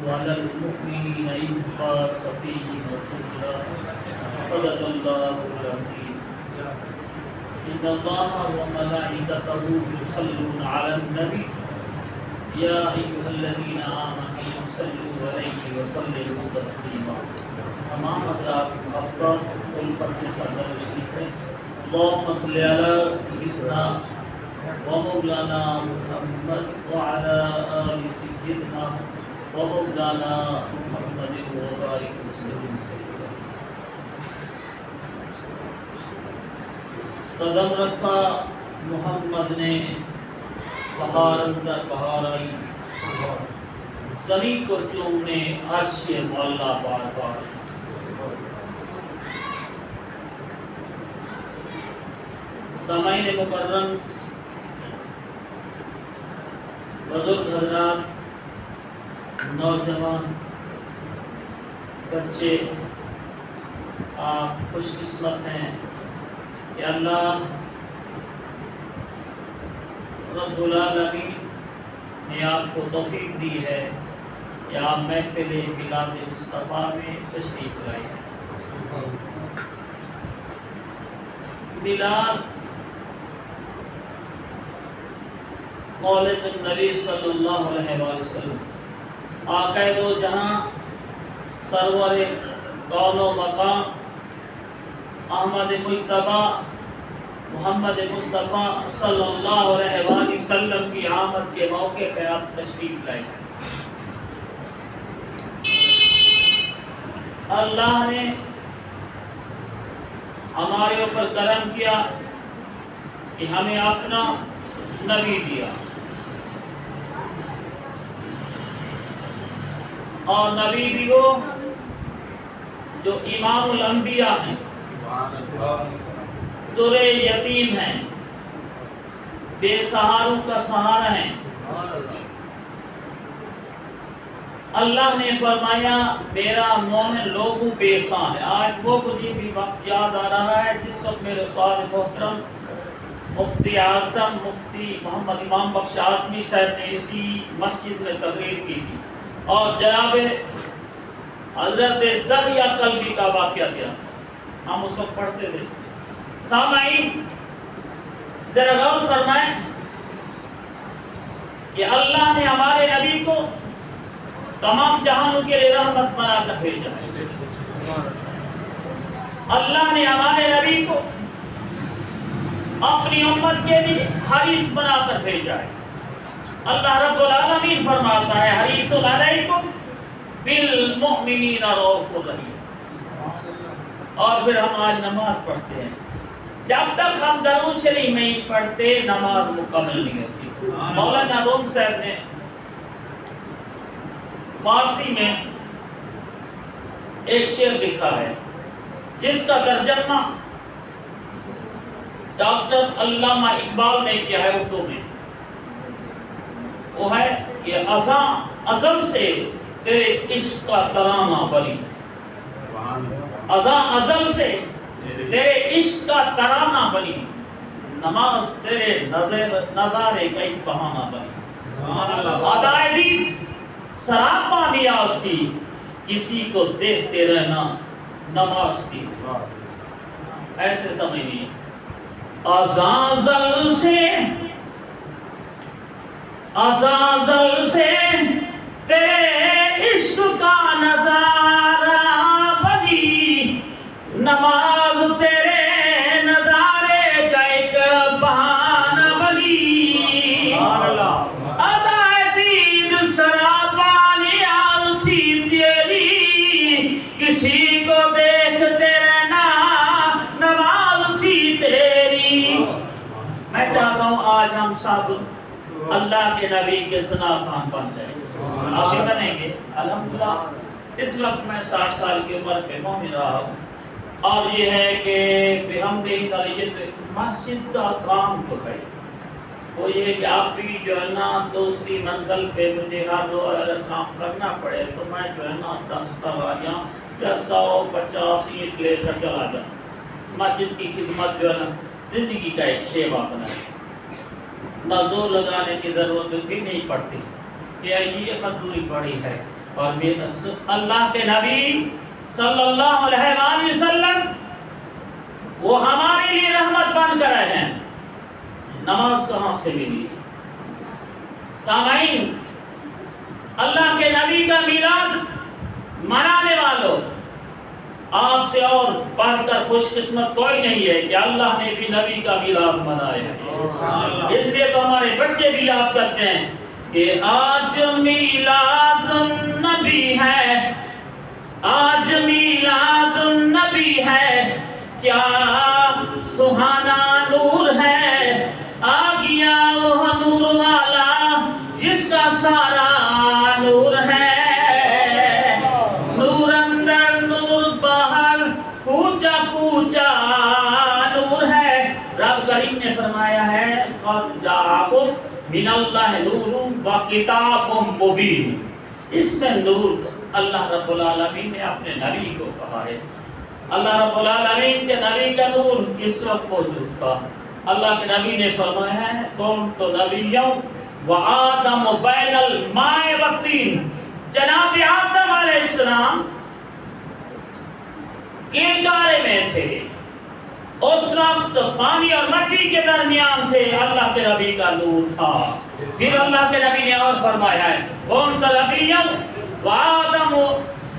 وعلى المؤمنين إذ بعث فيهم رسولا صدق الله العظيم. إن الله وملائكته يصلون على النبي يا أيها الذين آمنوا صلوا عليه وسلموا تسليما. تمام حضرات افراد الفرد صدر شریف ہے. اللهم صل على سيدنا ومولانا محمد وعلى آل سيدنا ومولانا محمد وبارك وسلم. قدم رکھا محمد نے بہار اندر بہار آئی، زمین کو چومنے عرش مولا بار بار. سامعین مکرم، بزرگ حضرات، نوجوان، بچے، آپ خوش قسمت ہیں کہ اللہ رب العالمین نے آپ کو توفیق دی ہے کہ آپ محفل میلاد مصطفیٰ میں تشریف لائے ہیں. میلاد مولد النبی صلی اللہ علیہ وسلم، آقا دو جہاں، سرور کون و مقام، احمد مجتبی محمد مصطفیٰ صلی اللہ علیہ وسلم کی آمد کے موقع پہ آپ تشریف لائے ہیں. اللہ نے ہمارے اوپر کرم کیا کہ ہمیں اپنا نبی دیا، اور نبی بھی وہ جو امام الانبیاء ہیں، در یتیم ہیں، بے سہاروں کا سہارا ہیں. اللہ نے فرمایا میرا مومن لوگوں بے سان ہے. آج وہ مجھے بھی وقت یاد آ رہا ہے جس وقت میرے استاد محترم مفتی اعظم مفتی محمد امام بخش اعظمی صاحب نے اسی مسجد میں تقریر کی تھی، اور جناب حضرت دہیہ قلبی کا واقعہ کیا، ہم اس وقت پڑھتے تھے. سامعین ذرا غور فرمائیں کہ اللہ نے ہمارے نبی کو تمام جہانوں کے لیے رحمت بنا کر بھیجا ہے. اللہ نے ہمارے نبی کو اپنی امت کے لیے حریص بنا کر بھیجا ہے. اللہ رب العالمین فرماتا ہے حریص علیکم بالمؤمنین رؤوف رحیم. اور پھر ہم آج نماز پڑھتے ہیں، جب تک ہم درود شریف نہیں پڑھتے نماز مکمل نہیں ہوتی. مولانا روم صاحب نے فارسی میں ایک شعر لکھا ہے جس کا ترجمہ ڈاکٹر علامہ اقبال نے کیا ہے اردو میں. وہ ہے کہ ازاں ازل سے تیرے عشق کا ترانہ بلی، ازاں ازل سے تیرے عشق کا ترانہ بلی، نماز تیرے نظارے کا ایک بہانہ بلی. ادائے دید سراپا نیاز تھی، کسی کو دیکھتے رہنا نماز تھی. ایسے سمجھیے ازازل سے تیرے عشق کا نظارہ بلی، نماز تیرے نظارے کا ایک بہانہ بلی. ادائے دید سراپا نیاز تھی تیری، کسی کو دیکھتے رہنا نماز تھی تیری. میں چاہتا ہوں آج ہم سب اللہ کے نبی کے ثنا خوان بن جائیں. آپ بھی بنیں گے الحمدللہ. اس وقت میں 60 سال کی عمر پہ مومن رہا ہوں، اور یہ ہے کہ بحمدہ مسجد کا کام تو ہے، وہ یہ کہ آپ بھی جو ہے نا دوسری منزل پہ مجھے ہر روز اگر کام کرنا پڑے تو میں جو ہے نا 10 سواریاں یا 150 اینٹ لے کر چلا جاؤں. مسجد کی خدمت جو ہے نا زندگی کا ایک شیوا بنا ہے. مزدور لگانے کی ضرورت بھی نہیں پڑتی. کہ یہ مزدوری بڑی ہے، اور اللہ کے نبی صلی اللہ علیہ وآلہ وسلم وہ ہمارے لیے رحمت بن کر رہے ہیں، نماز کہاں سے ملی؟ سامعین، اللہ کے نبی کا میلاد منانے والوں، آپ سے اور بڑھ کر خوش قسمت کوئی نہیں ہے کہ اللہ نے بھی نبی کا میلاد منایا ہے۔ اس لیے تو ہمارے بچے بھی یاد کرتے ہیں کہ آج میلاد النبی ہے، آج میلاد النبی ہے، کیا سہانا نور ہے، آ گیا وہ نور والا جس کا سارا نور ہے، نور اندر نور باہر کوچا کوچا نور ہے۔ رب کریم نے فرمایا ہے قد جاءکم من اللہ نور و کتاب مبین، اس میں نور اللہ رب العالمین نے اپنے نبی کو کہا ہے۔ اللہ رب العالمین کے نبی کا نور کس وقت موجود تھا؟ اللہ کے نبی نے فرمایا ہے کون تو نبیوں و آدم بین الماء والطین، جناب آدم علیہ السلام کیلگارے میں تھے، اس وقت پانی اور مٹی کے درمیان تھے، اللہ کے نبی کا نور تھا۔ پھر اللہ کے نبی نے اور فرمایا ہے کون تو نبیوں و آدم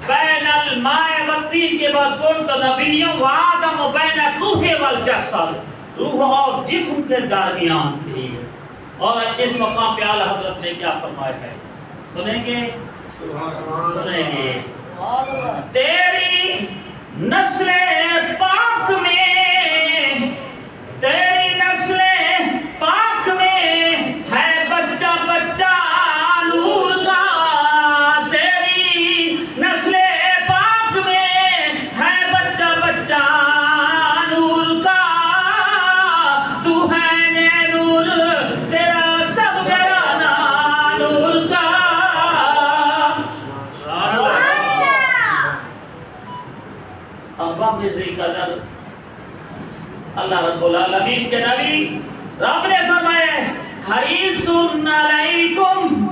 بین الماء والطین کے بعد کون تو نبیوں و آدم بین الروح والجسد، روح اور جسم کے درمیان تھی۔ اور اس مقام پہ اعلیٰ حضرت نے کیا فرمایا ہے، سنیں گے؟ سنیں گے؟ تیری نسل پاک میں، تیری نسل پاک میں ہے بچہ بچہ نور کا، تیری نسل پاک میں ہے بچہ بچہ نور کا، تو ہے نور تیرا سب گھرانہ نور کا۔ ابا مزری قدر اللہ رب العالمین کے نبی رب نے فرمایا حریص علیکم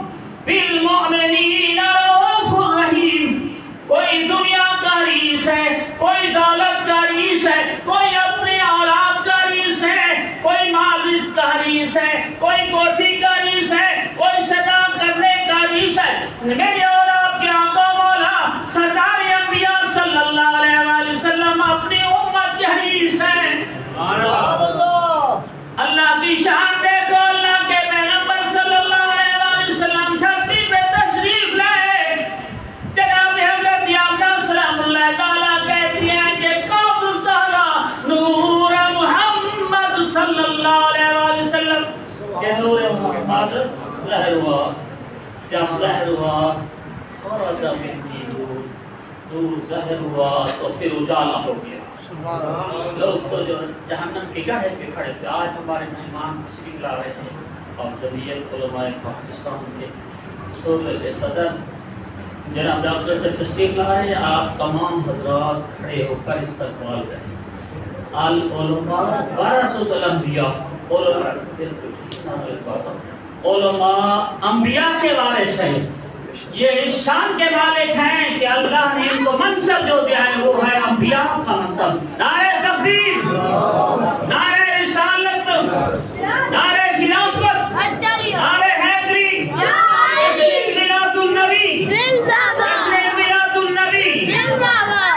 بالمؤمنین رؤوف الرحیم، کوئی دنیا کا ریس ہے، کوئی دولت کا ریس ہے، کوئی اپنی اولاد کا ریس ہے، کوئی مال کا ریس ہے، کوئی کوٹھی کا ریس ہے، کوئی صدا کرنے کا ریس ہے، میرے اور آپ کے آقا مولا سردار انبیاء صلی اللہ علیہ وآلہ وسلم اپنی امت کے حریص ہیں۔ اللہ کی شان دیکھو، اللہ کے پیغمبر صلی اللہ علیہ وآلہ وسلم دھرتی پہ تشریف لائے، جناب حضرت آمنہ سلام اللہ تعالیٰ کہتی ہیں کہ قوم الزہرا نور محمد صلی اللہ علیہ وآلہ وسلم، کہ نور محمد ظاہر ہوا، جب ظاہر ہوا خرج منی نور، نور ظاہر ہوا تو پھر اجالا ہو گیا۔ لوگ تو جو جہنم کے گڑھے پہ کھڑے تھے، آج ہمارے مہمان تشریف لا رہے ہیں، اور جمعیت علماء پاکستان کے صوبے صدر جناب ڈاکٹر سے تشریف لا رہے ہیں، آپ تمام حضرات کھڑے ہو کر استقبال کریں۔ العلماء ورثۃ الانبیاء، علماء انبیاء کے وارث ہیں، یہ اس شان کے مالک ہیں کہ اللہ نے ان کو منصب جو دیا ہے وہ ہے انبیاء کا منصب۔ نعرہ تکبیر، نعرہ رسالت، نعرہ خلافت، نعرہ حیدری، جشن میلاد النبی، جشن میلاد النبی۔ زندہ باد۔